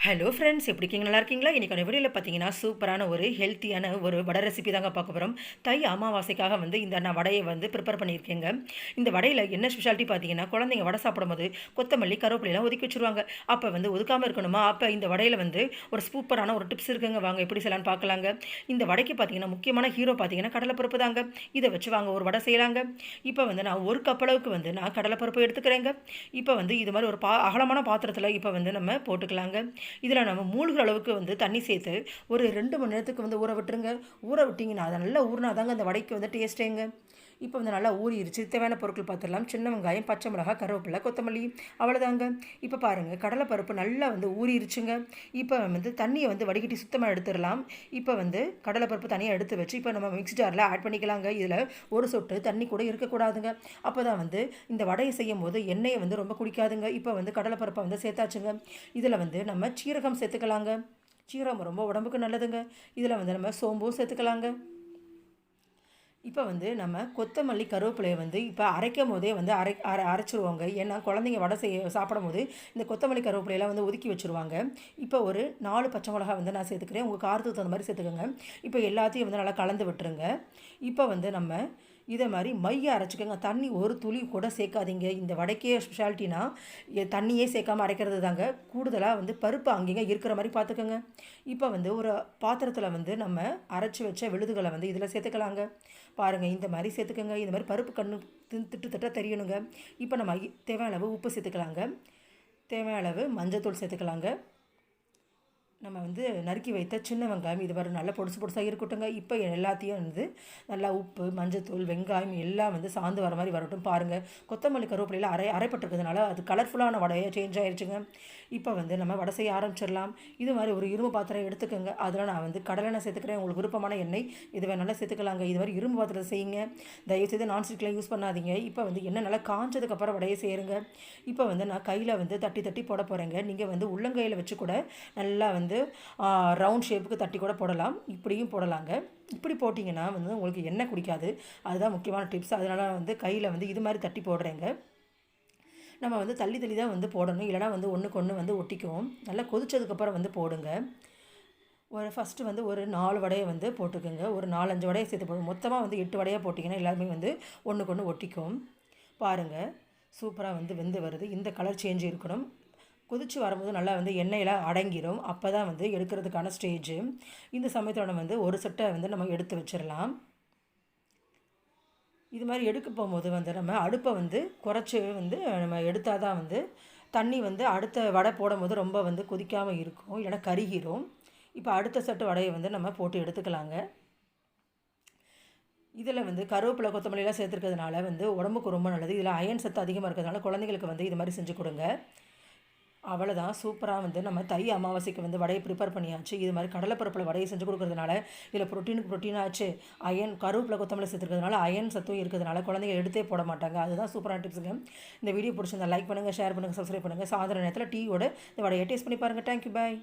Hello friends, எப்படி இருக்கீங்க? நல்லா இருக்கீங்களா? இன்றைக்கான வீடியோவில் பார்த்தீங்கன்னா சூப்பரான ஒரு ஹெல்த்தியான ஒரு வடை ரெசிபி தாங்க பார்க்க போகிறோம். தை அமாவாசைக்காக வந்து இந்த நான் வடையை வந்து ப்ரிப்பேர் பண்ணியிருக்கேங்க. இந்த வடையில் என்ன ஸ்பெஷாலிட்டி பார்த்தீங்கன்னா, குழந்தைங்க வடை சாப்பிடும்போது கொத்தமல்லி கருவேப்பிலையெல்லாம் ஒதுக்கி வச்சுருவாங்க. அப்போ வந்து ஒதுக்காமல் இருக்கணுமா, அப்போ இந்த வடையில் வந்து ஒரு சூப்பரான ஒரு டிப்ஸ் இருக்குங்க. வாங்க எப்படி செய்யலான்னு பார்க்கலாங்க. இந்த வடைக்கு பார்த்தீங்கன்னா முக்கியமான ஹீரோ பார்த்தீங்கன்னா கடலைப்பருப்பு தாங்க. இதை வச்சு வாங்க ஒரு வடை செய்யலாங்க. இப்போ வந்து நான் ஒரு கப் அளவுக்கு வந்து நான் கடலைப்பருப்பு எடுத்துக்கிறேங்க. இப்போ வந்து இது மாதிரி ஒரு அகலமான பாத்திரத்தில் இப்போ வந்து நம்ம போட்டுக்கலாங்க. இதில் நம்ம மூழ்கிற அளவுக்கு வந்து தண்ணி சேர்த்து ஒரு 2 மணி நேரத்துக்கு வந்து ஊற விட்டுருங்க. ஊற விட்டிங்கன்னா அதை நல்லா ஊறினா தாங்க அந்த வடைக்கு வந்து டேஸ்ட்டேங்க. இப்போ வந்து நல்லா ஊறிடுச்சு. தேவையான பொருட்கள் பார்த்துடலாம். சின்ன வெங்காயம், பச்சை மிளகாய், கருவேப்பிலை, கொத்தமல்லி, அவ்வளோதாங்க. இப்போ பாருங்கள், கடலைப்பருப்பு நல்லா வந்து ஊறிடுச்சுங்க. இப்போ வந்து தண்ணியை வந்து வடிகட்டி சுத்தமாக எடுத்துடலாம். இப்போ வந்து கடலைப்பருப்பு தனியாக எடுத்து வச்சு இப்போ நம்ம மிக்ஸி ஜாரில் ஆட் பண்ணிக்கலாங்க. இதில் ஒரு சொட்டு தண்ணி கூட இருக்கக்கூடாதுங்க. அப்போ தான் வந்து இந்த வடையை செய்யும் போது எண்ணெயை வந்து ரொம்ப குடிக்காதுங்க. இப்போ வந்து கடலைப்பருப்பை வந்து சேர்த்தாச்சுங்க. இதில் வந்து நம்ம சீரகம் சேர்த்துக்கலாங்க. சீரகம் ரொம்ப உடம்புக்கு நல்லதுங்க. இதில் வந்து நம்ம சோம்பும் சேர்த்துக்கலாங்க. இப்போ வந்து நம்ம கொத்தமல்லி கருவேப்பிலையை வந்து இப்போ அரைக்கும் போதே வந்து அரைச்சிருவாங்க. ஏன்னா குழந்தைங்க வடை சாப்பிடும் போது இந்த கொத்தமல்லி கருவேப்பிலையெல்லாம் வந்து ஒதுக்கி வச்சுருவாங்க. இப்போ ஒரு 4 பச்சை மிளகா வந்து நான் சேர்த்துக்கிறேன். உங்கள் காரத்துக்கு தகுந்த மாதிரி சேர்த்துக்கோங்க. இப்போ எல்லாத்தையும் வந்து நல்லா கலந்து விட்டுருங்க. இப்போ வந்து நம்ம இதை மாதிரி மைய அரைச்சிக்கோங்க. தண்ணி ஒரு துளி கூட சேர்க்காதீங்க. இந்த வடைக்கே ஸ்பெஷாலிட்டினா தண்ணியே சேர்க்காமல் அரைக்கிறது தாங்க. கூடுதலாக வந்து பருப்பு அங்கேங்க இருக்கிற மாதிரி பார்த்துக்கோங்க. இப்போ வந்து ஒரு பாத்திரத்தில் வந்து நம்ம அரைச்சி வச்ச விழுதுகளை வந்து இதில் சேர்த்துக்கலாங்க. பாருங்கள், இந்த மாதிரி சேர்த்துக்கோங்க. இந்த மாதிரி பருப்பு கண்ணு திட்டு தெரியணுங்க. இப்போ நம்ம தேவையான அளவு உப்பு சேர்த்துக்கலாங்க. தேவையான அளவு மஞ்சத்தூள் சேர்த்துக்கலாங்க. நம்ம வந்து நறுக்கி வைத்த சின்ன வெங்காயம் இது வரை நல்லா பொடுசாக இருக்கட்டுங்க. இப்போ எல்லாத்தையும் வந்து நல்லா உப்பு, மஞ்சத்தூள், வெங்காயம் எல்லாம் வந்து சாந்து வர மாதிரி வரட்டும். பாருங்கள், கொத்தமல்லி கருவேப்பிலையில் அரைப்பட்டிருக்கிறதுனால அது கலர்ஃபுல்லான வடையை சேஞ்ச் ஆயிடுச்சுங்க. இப்போ வந்து நம்ம வடை செய்ய ஆரம்பிச்சிடலாம். இது மாதிரி ஒரு இரும்பு பாத்திரம் எடுத்துக்கோங்க. அதில் நான் வந்து கடலெண்ணெய் சேர்த்துக்கிறேன். உங்களுக்கு விருப்பமான எண்ணெய் இது வேணாலும் சேர்த்துக்கலாங்க. இது மாதிரி இரும்பு பாத்திரத்தை செய்யுங்க. தயவுசெய்து நான்ஸ்டிக்லாம் யூஸ் பண்ணாதீங்க. இப்போ வந்து எண்ணெய் நல்லா காஞ்சதுக்கப்புறம் வடையை செய்யுங்க. இப்போ வந்து நான் கையில் வந்து தட்டி தட்டி போட போகிறேங்க. நீங்கள் வந்து உள்ளங்கையில் வச்சு கூட நல்லா வந்து ரவுண்ட் ஷேப்புக்கு தட்டி கூட போடலாம். இப்படியும் போடலாங்க. இப்படி போட்டிங்கன்னா வந்து உங்களுக்கு எண்ணெய் குடிக்காது. அதுதான் முக்கியமான டிப்ஸ். அதனால் வந்து கையில் வந்து இது மாதிரி தட்டி போடுறேங்க. நம்ம வந்து தள்ளி தள்ளி தான் வந்து போடணும், இல்லைனா வந்து ஒன்றுக்கு ஒன்று வந்து ஒட்டிக்குவோம். நல்லா கொதிச்சதுக்கப்புறம் வந்து போடுங்க. ஃபஸ்ட்டு வந்து ஒரு 4 வடையை வந்து போட்டுக்கோங்க. ஒரு 4, 5 வடையை சேர்த்து போடுங்க. மொத்தமாக வந்து 8 வடையாக போட்டிங்கன்னா எல்லாருமே வந்து ஒன்றுக்கு ஒன்று ஒட்டிக்கும். பாருங்கள், சூப்பராக வந்து வெந்து வருது. இந்த கலர் சேஞ்ச் இருக்கணும். கொதித்து வரும்போது நல்லா வந்து எண்ணெயெல்லாம் அடங்கிடும். அப்போ தான் வந்து எடுக்கிறதுக்கான ஸ்டேஜு. இந்த சமயத்தோட வந்து ஒரு செட்டை வந்து நம்ம எடுத்து வச்சிடலாம். இது மாதிரி எடுக்க போகும்போது வந்து நம்ம அடுப்பை வந்து குறைச்சி வந்து நம்ம எடுத்தால் தான் வந்து தண்ணி வந்து அடுத்த வடை போடும்போது ரொம்ப வந்து கொதிக்காமல் இருக்கும், இல்லைனா கருகிரும். இப்போ அடுத்த செட்டு வடையை வந்து நம்ம போட்டு எடுத்துக்கலாங்க. இதில் வந்து கருவேப்பிலை, கொத்தமல்லியெல்லாம் சேர்த்துருக்கிறதுனால வந்து உடம்புக்கு ரொம்ப நல்லது. இதில் அயன் சத்து அதிகமாக இருக்கிறதுனால குழந்தைங்களுக்கு வந்து இது மாதிரி செஞ்சு கொடுங்க. அவ்வளோதான், சூப்பராக வந்து நம்ம தை அமாவாசைக்கு வந்து வடையை ப்ரிப்பேர் பண்ணியாச்சு. இது மாதிரி கடலைப்பருப்பில் வடையை செஞ்சு கொடுக்குறதுனால இதில் ப்ரோட்டீனாச்சு. அயன் கருவேப்பிலை, கொத்தமல்லி சேர்த்துக்கிறதுனால அயன் சத்தும் இருக்கிறதுனால குழந்தைங்க எடுத்தே போட மாட்டாங்க. அதுதான் சூப்பரான டிப்ஸுங்க. இந்த வீடியோ பிடிச்சிருந்தா லைக் பண்ணுங்கள், ஷேர் பண்ணுங்கள், சப்ஸ்கிரைப் பண்ணுங்கள். சாயந்தர நேரத்தில் டீயோட இந்த வடையை டேஸ்ட் பண்ணி பாருங்கள். தேங்க்யூ, பாய்.